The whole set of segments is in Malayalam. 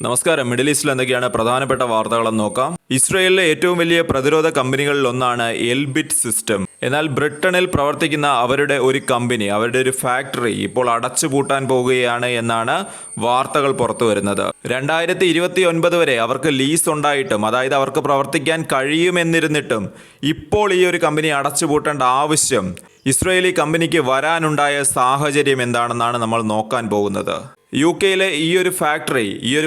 നമസ്കാരം. മിഡിൽ ഈസ്റ്റിൽ എന്തൊക്കെയാണ് പ്രധാനപ്പെട്ട വാർത്തകളെന്ന് നോക്കാം. ഇസ്രയേലിലെ ഏറ്റവും വലിയ പ്രതിരോധ കമ്പനികളിൽ ഒന്നാണ് എൽബിറ്റ് സിസ്റ്റം. എന്നാൽ ബ്രിട്ടനിൽ പ്രവർത്തിക്കുന്ന അവരുടെ ഒരു കമ്പനി, അവരുടെ ഒരു ഫാക്ടറി ഇപ്പോൾ അടച്ചുപൂട്ടാൻ പോകുകയാണ് എന്നാണ് വാർത്തകൾ പുറത്തു വരുന്നത്. 2029 വരെ അവർക്ക് ലീസ് ഉണ്ടായിട്ടും, അതായത് അവർക്ക് പ്രവർത്തിക്കാൻ കഴിയുമെന്നിരുന്നിട്ടും ഇപ്പോൾ ഈ ഒരു കമ്പനി അടച്ചുപൂട്ടേണ്ട ആവശ്യം ഇസ്രയേലി കമ്പനിക്ക് വരാനുണ്ടായ സാഹചര്യം എന്താണെന്നാണ് നമ്മൾ നോക്കാൻ പോകുന്നത്. UK-യിലെ ഈ ഒരു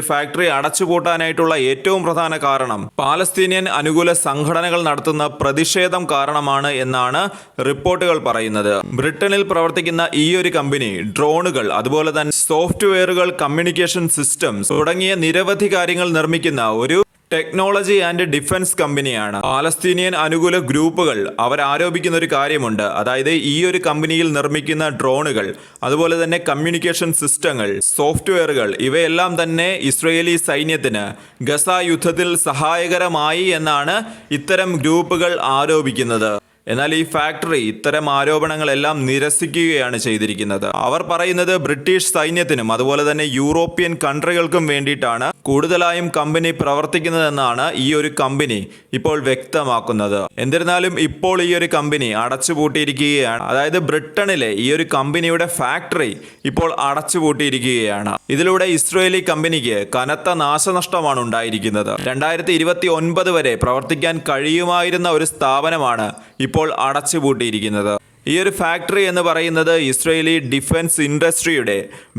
ഫാക്ടറി അടച്ചുപൂട്ടാനായിട്ടുള്ള ഏറ്റവും പ്രധാന കാരണം പാലസ്തീനിയൻ അനുകൂല സംഘടനകൾ നടത്തുന്ന പ്രതിഷേധം കാരണമാണ് എന്നാണ് റിപ്പോർട്ടുകൾ പറയുന്നത്. ബ്രിട്ടനിൽ പ്രവർത്തിക്കുന്ന ഈ ഒരു കമ്പനി ഡ്രോണുകൾ, അതുപോലെ തന്നെ സോഫ്റ്റ്വെയറുകൾ, കമ്മ്യൂണിക്കേഷൻ സിസ്റ്റംസ് തുടങ്ങിയ നിരവധി കാര്യങ്ങൾ നിർമ്മിക്കുന്ന ഒരു ടെക്നോളജി ആൻഡ് ഡിഫൻസ് കമ്പനിയാണ്. പാലസ്തീനിയൻ അനുകൂല ഗ്രൂപ്പുകൾ അവരാരോപിക്കുന്ന ഒരു കാര്യമുണ്ട്. അതായത് ഈ ഒരു കമ്പനിയിൽ നിർമ്മിക്കുന്ന ഡ്രോണുകൾ, അതുപോലെ തന്നെ കമ്മ്യൂണിക്കേഷൻ സിസ്റ്റങ്ങൾ, സോഫ്റ്റ്വെയറുകൾ ഇവയെല്ലാം തന്നെ ഇസ്രയേലി സൈന്യത്തിന് ഗസ യുദ്ധത്തിൽ സഹായകരമായി എന്നാണ് ഇത്തരം ഗ്രൂപ്പുകൾ ആരോപിക്കുന്നത്. എന്നാൽ ഈ ഫാക്ടറി ഇത്തരം ആരോപണങ്ങളെല്ലാം നിരസിക്കുകയാണ് ചെയ്തിരിക്കുന്നത്. അവർ പറയുന്നത് ബ്രിട്ടീഷ് സൈന്യത്തിനും അതുപോലെ തന്നെ യൂറോപ്യൻ കൺട്രികൾക്കും വേണ്ടിയിട്ടാണ് കൂടുതലായും കമ്പനി പ്രവർത്തിക്കുന്നതെന്നാണ് ഈ ഒരു കമ്പനി ഇപ്പോൾ വ്യക്തമാക്കുന്നത്. എന്നിരുന്നാലും ഇപ്പോൾ ഈ ഒരു കമ്പനി അടച്ചുപൂട്ടിയിരിക്കുകയാണ്. അതായത് ബ്രിട്ടനിലെ ഈ ഒരു കമ്പനിയുടെ ഫാക്ടറി ഇപ്പോൾ അടച്ചുപൂട്ടിയിരിക്കുകയാണ്. ഇതിലൂടെ ഇസ്രയേലി കമ്പനിക്ക് കനത്ത നാശനഷ്ടമാണ് ഉണ്ടായിരിക്കുന്നത്. 2029 വരെ പ്രവർത്തിക്കാൻ കഴിയുമായിരുന്ന ഒരു സ്ഥാപനമാണ് ഇപ്പോൾ അടച്ചുപൂട്ടിയിരിക്കുന്നത്. ഈ ഒരു ഫാക്ടറി എന്ന് പറയുന്നത് ഇസ്രയേലി ഡിഫൻസ് ഇൻഡസ്ട്രിയുടെ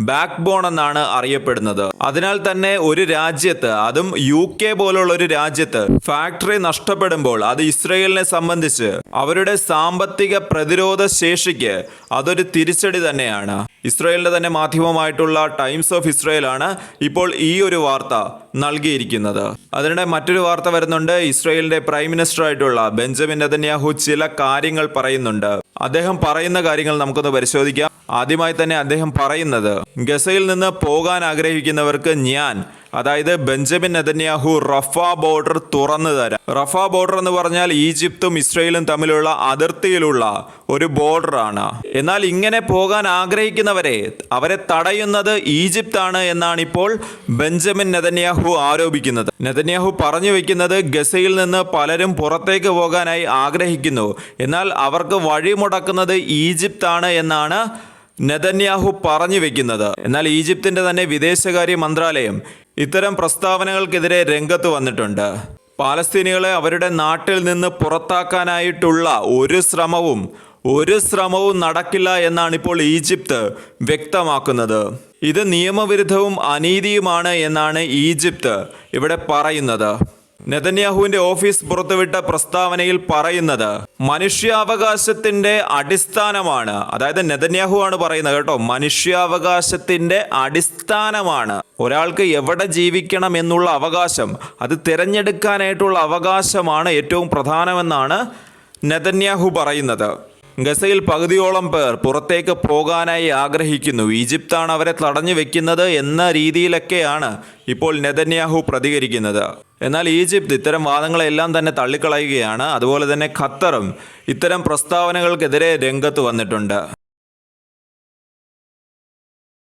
ബാക്ക് ബോൺ എന്നാണ് അറിയപ്പെടുന്നത്. അതിനാൽ തന്നെ ഒരു രാജ്യത്ത്, അതും UK പോലുള്ള ഒരു രാജ്യത്ത് ഫാക്ടറി നഷ്ടപ്പെടുമ്പോൾ അത് ഇസ്രയേലിനെ സംബന്ധിച്ച് അവരുടെ സാമ്പത്തിക പ്രതിരോധ ശേഷിക്ക് അതൊരു തിരിച്ചടി തന്നെയാണ്. ഇസ്രയേലിന്റെ തന്നെ മാധ്യമമായിട്ടുള്ള ടൈംസ് ഓഫ് ഇസ്രയേലാണ് ഇപ്പോൾ ഈ ഒരു വാർത്ത നൽകിയിരിക്കുന്നത്. അതിനിടെ മറ്റൊരു വാർത്ത വരുന്നുണ്ട്. ഇസ്രയേലിന്റെ പ്രൈം മിനിസ്റ്റർ ആയിട്ടുള്ള ബെഞ്ചമിൻ നെതന്യാഹു ചില കാര്യങ്ങൾ പറയുന്നുണ്ട്. അദ്ദേഹം പറയുന്ന കാര്യങ്ങൾ നമുക്കൊന്ന് പരിശോധിക്കാം. ആദ്യമായി തന്നെ അദ്ദേഹം പറയുന്നത്, ഗസയിൽ നിന്ന് പോകാൻ ആഗ്രഹിക്കുന്നവർക്ക് അതായത് ബെഞ്ചമിൻ നെതന്യാഹു റഫ ബോർഡർ തുറന്നു തരാം. റഫ ബോർഡർ എന്ന് പറഞ്ഞാൽ ഈജിപ്തും ഇസ്രയേലും തമ്മിലുള്ള അതിർത്തിയിലുള്ള ഒരു ബോർഡറാണ്. എന്നാൽ ഇങ്ങനെ പോകാൻ ആഗ്രഹിക്കുന്നവരെ അവരെ തടയുന്നത് ഈജിപ്താണ് എന്നാണ് ഇപ്പോൾ ബെഞ്ചമിൻ നെതന്യാഹു ആരോപിക്കുന്നത്. നെതന്യാഹു പറഞ്ഞു വെക്കുന്നത് ഗസയിൽ നിന്ന് പലരും പുറത്തേക്ക് പോകാനായി ആഗ്രഹിക്കുന്നു, എന്നാൽ അവർക്ക് വഴിമുടക്കുന്നത് ഈജിപ്താണ് എന്നാണ് നെതന്യാഹു പറഞ്ഞു വെക്കുന്നത്. എന്നാൽ ഈജിപ്തിന്റെ തന്നെ വിദേശകാര്യ മന്ത്രാലയം ഇത്തരം പ്രസ്താവനകൾക്കെതിരെ രംഗത്ത് വന്നിട്ടുണ്ട്. പാലസ്തീനികളെ അവരുടെ നാട്ടിൽ നിന്ന് പുറത്താക്കാനായിട്ടുള്ള ഒരു ശ്രമവും നടക്കില്ല എന്നാണ് ഇപ്പോൾ ഈജിപ്ത് വ്യക്തമാക്കുന്നത്. ഇത് നിയമവിരുദ്ധവും അനീതിയുമാണ് എന്നാണ് ഈജിപ്ത് ഇവിടെ പറയുന്നത്. നെതന്യാഹുവിന്റെ ഓഫീസ് പുറത്തുവിട്ട പ്രസ്താവനയിൽ പറയുന്നത് മനുഷ്യാവകാശത്തിന്റെ അടിസ്ഥാനമാണ്. അതായത് നെതന്യാഹു ആണ് പറയുന്നത് കേട്ടോ, മനുഷ്യാവകാശത്തിന്റെ അടിസ്ഥാനമാണ്. ഒരാൾക്ക് എവിടെ ജീവിക്കണം എന്നുള്ള അവകാശം, അത് തിരഞ്ഞെടുക്കാനായിട്ടുള്ള അവകാശമാണ് ഏറ്റവും പ്രധാനമെന്നാണ് നെതന്യാഹു പറയുന്നത്. ഗസയിൽ പകുതിയോളം പേർ പുറത്തേക്ക് പോകാനായി ആഗ്രഹിക്കുന്നു, ഈജിപ്താണ് അവരെ തടഞ്ഞു വെക്കുന്നത് എന്ന രീതിയിലൊക്കെയാണ് ഇപ്പോൾ നെതന്യാഹു പ്രതികരിക്കുന്നത്. എന്നാൽ ഈജിപ്ത് ഇത്തരം വാദങ്ങളെല്ലാം തന്നെ തള്ളിക്കളയുകയാണ്. അതുപോലെ തന്നെ ഖത്തറും ഇത്തരം പ്രസ്താവനകൾക്കെതിരെ രംഗത്ത് വന്നിട്ടുണ്ട്.